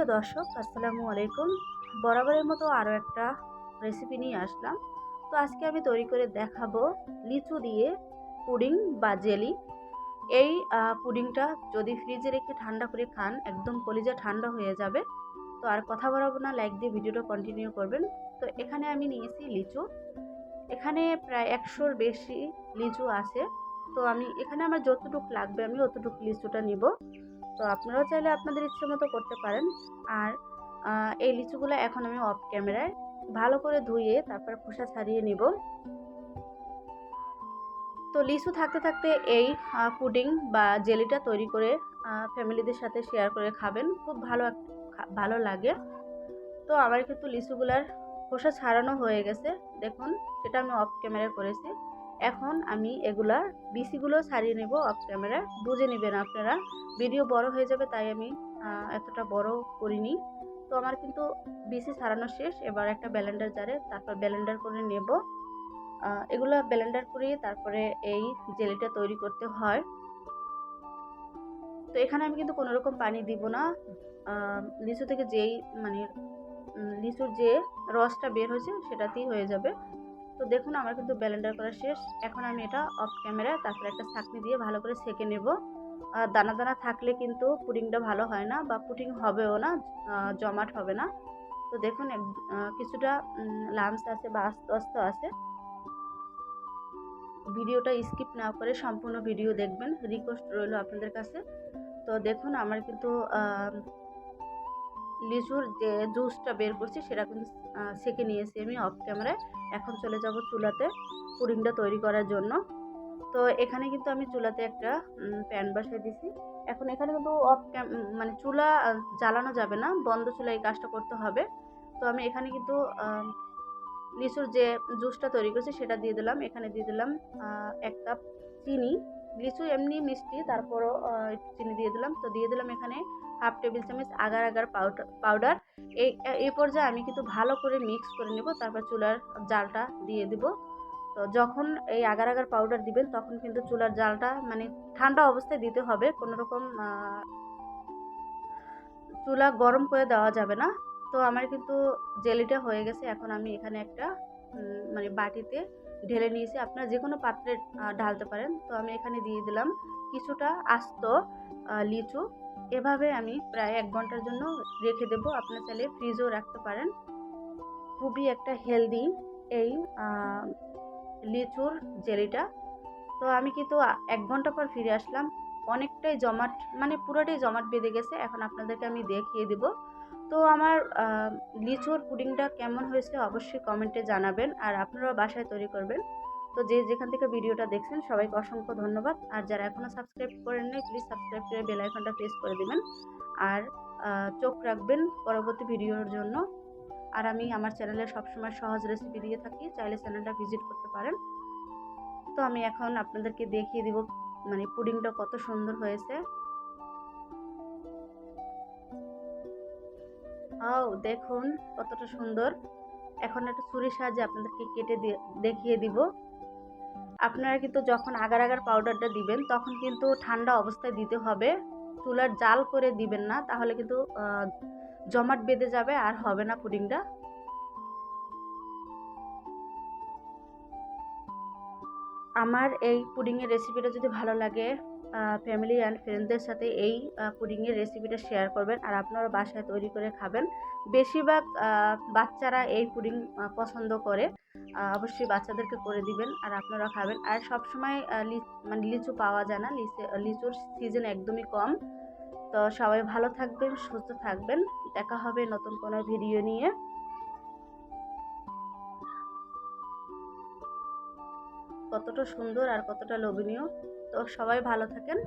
প্রিয় দর্শক, আসসালামু আলাইকুম। বরাবরের মতো আরও একটা রেসিপি নিয়ে আসলাম। তো আজকে আমি তৈরি করে দেখাবো লিচু দিয়ে পুডিং বা জেলি। এই পুডিংটা যদি ফ্রিজে রেখে ঠান্ডা করে খান, একদম কলিজা ঠান্ডা হয়ে যাবে। তো আর কথা বাড়াবো না, লাইক দিয়ে ভিডিওটা কন্টিনিউ করবেন। তো এখানে আমি নিয়েছি লিচু। এখানে প্রায় 100-র বেশি লিচু আছে। তো আমি এখানে আমার যতটুকু লাগবে আমি অতটুকু লিচুটা নিব। তো আপনারাও চাইলে আপনাদের ইচ্ছে মতো করতে পারেন। আর এই লিচুগুলো এখন আমি অফ ক্যামেরায় ভালো করে ধুয়ে তারপর খোসা ছাড়িয়ে নিব। তো লিচু থাকতে থাকতে এই পুডিং বা জেলিটা তৈরি করে ফ্যামিলিদের সাথে শেয়ার করে খাবেন, খুব ভালো লাগে। তো আমার কিন্তু লিচুগুলার খোসা ছাড়ানো হয়ে গেছে, দেখুন সেটা আমি অফ ক্যামেরায় করেছি। এখন আমি এগুলার বিচিগুলো ছাড়িয়ে নেব অফ ক্যামেরায়। বুঝে নেবেন আপনারা, ভিডিও বড় হয়ে যাবে তাই আমি এতটা বড় করিনি। তো আমার কিন্তু বিচি ছাড়ানো শেষ। এবার একটা ব্লেন্ডার জারে তারপর ব্লেন্ডার করে নেব। এগুলা ব্লেন্ডার করে তারপরে এই জেলিটা তৈরি করতে হয়। তো এখানে আমি কিন্তু কোনো রকম পানি দিব না। লিচু থেকে যেই মানে লিচুর যে রসটা বের হয়েছে সেটাতেই হয়ে যাবে। তো দেখুন আমার কিন্তু ব্লেন্ডার করা শেষ। এখন আমি এটা অফ ক্যামেরায় তারপরে একটা ছাঁকনি দিয়ে ভালো করে সেঁকে নেব। দানা দানা থাকলে কিন্তু পুডিংটা ভালো হয় না বা পুডিং হবেও না, জমাট হবে না। তো দেখুন কিছুটা লামস আছে বা আস্ত আস্ত আছে। ভিডিওটা স্কিপ না করে সম্পূর্ণ ভিডিও দেখবেন, রিকোয়েস্ট রইল আপনাদের কাছে। তো দেখুন আমার কিন্তু লিচুর যে জুসটা বের করছি সেটা কিন্তু সেঁকে নিয়েছি আমি অফ ক্যামেরায়। এখন চলে যাব চুলাতে পুডিংটা তৈরি করার জন্য। তো এখানে কিন্তু আমি চুলাতে একটা প্যান বসাই দিছি। এখন এখানে কিন্তু মানে চুলা জ্বালানো যাবে না, বন্ধ চুলায় এই কাজটা করতে হবে। তো আমি এখানে কিন্তু লিচুর যে জুসটা তৈরি করছি সেটা দিয়ে দিলাম। এখানে দিয়ে দিলাম 1 কাপ চিনি। লিচু এমনি মিষ্টি, তারপরও একটু চিনি দিয়ে দিলাম। তো দিয়ে দিলাম এখানে 1/2 টেবিল চামচ আগার আগার পাউডার। এই পর্যায়ে আমি কিন্তু ভালো করে মিক্স করে নেব, তারপর চুলার জালটা দিয়ে দিব। তো যখন এই আগার আগার পাউডার দিবেন তখন কিন্তু চুলার জালটা মানে ঠান্ডা অবস্থায় দিতে হবে, কোনো রকম চুলা গরম করে দেওয়া যাবে না। তো আমার কিন্তু জেলিটা হয়ে গেছে। এখন আমি এখানে একটা মানে বাটিতে ঢেলে নিয়েছি, আপনারা যে কোনো পাত্রে ঢালতে পারেন। তো আমি এখানে দিয়ে দিলাম কিছুটা আস্ত লিচু। এভাবে আমি প্রায় 1 ঘন্টার জন্য রেখে দেবো। আপনারা চাইলে ফ্রিজেও রাখতে পারেন। খুবই একটা হেলদি এই লিচুর জেলিটা। তো আমি কিন্তু 1 ঘন্টা পর ফিরে আসলাম। অনেকটাই জমাট, মানে পুরোটাই জমাট বেঁধে গেছে। এখন আপনাদেরকে আমি দেখিয়ে দিব। তো আমার লিচুর পুডিংটা কেমন হয়েছে অবশ্যই কমেন্টে জানাবেন, আর আপনারাও বাসায় তৈরি করবেন। তো যে যেখান থেকে ভিডিওটা দেখছেন সবাইকে অসংখ্য ধন্যবাদ। আর যারা এখনও সাবস্ক্রাইব করেন নাই প্লিজ সাবস্ক্রাইব করে বেল আইকনটা প্রেস করে দিবেন। আর চোখ রাখবেন পরবর্তী ভিডিওর জন্য। আর আমি আমার চ্যানেলে সবসময় সহজ রেসিপি দিয়ে থাকি, চাইলে চ্যানেলটা ভিজিট করতে পারেন। তো আমি এখন আপনাদেরকে দেখিয়ে দিব মানে পুডিংটা কত সুন্দর হয়েছে। দেখুন কতটা সুন্দর। এখন একটা ছুরির সাহায্যে আপনাদেরকে কেটে দেখিয়ে দিব। আপনারা কিন্তু যখন আগার আগার পাউডারটা দিবেন তখন কিন্তু ঠান্ডা অবস্থায় দিতে হবে, চুলার জাল করে দিবেন না, তাহলে কিন্তু জমাট বেঁধে যাবে আর হবে না পুডিংটা। আমার এই পুডিংয়ের রেসিপিটা যদি ভালো লাগে, ফ্যামিলি অ্যান্ড ফ্রেন্ডসদের সাথে এই পুডিংয়ের রেসিপিটা শেয়ার করবেন, আর আপনারা বাসায় তৈরি করে খাবেন। বেশিরভাগ বাচ্চারা এই পুডিং পছন্দ করে। অবশ্যই বাচ্চাদেরকে করে দিবেন আর আপনারা খাবেন। আর সবসময় মানে লিচু পাওয়া যায় না, লিচুর সিজন একদমই কম। তো সবাই ভালো থাকবেন, সুস্থ থাকবেন। দেখা হবে নতুন কোনো ভিডিও নিয়ে। কতটা সুন্দর আর কতটা লোভনীয়। তো সবাই ভালো থাকেন।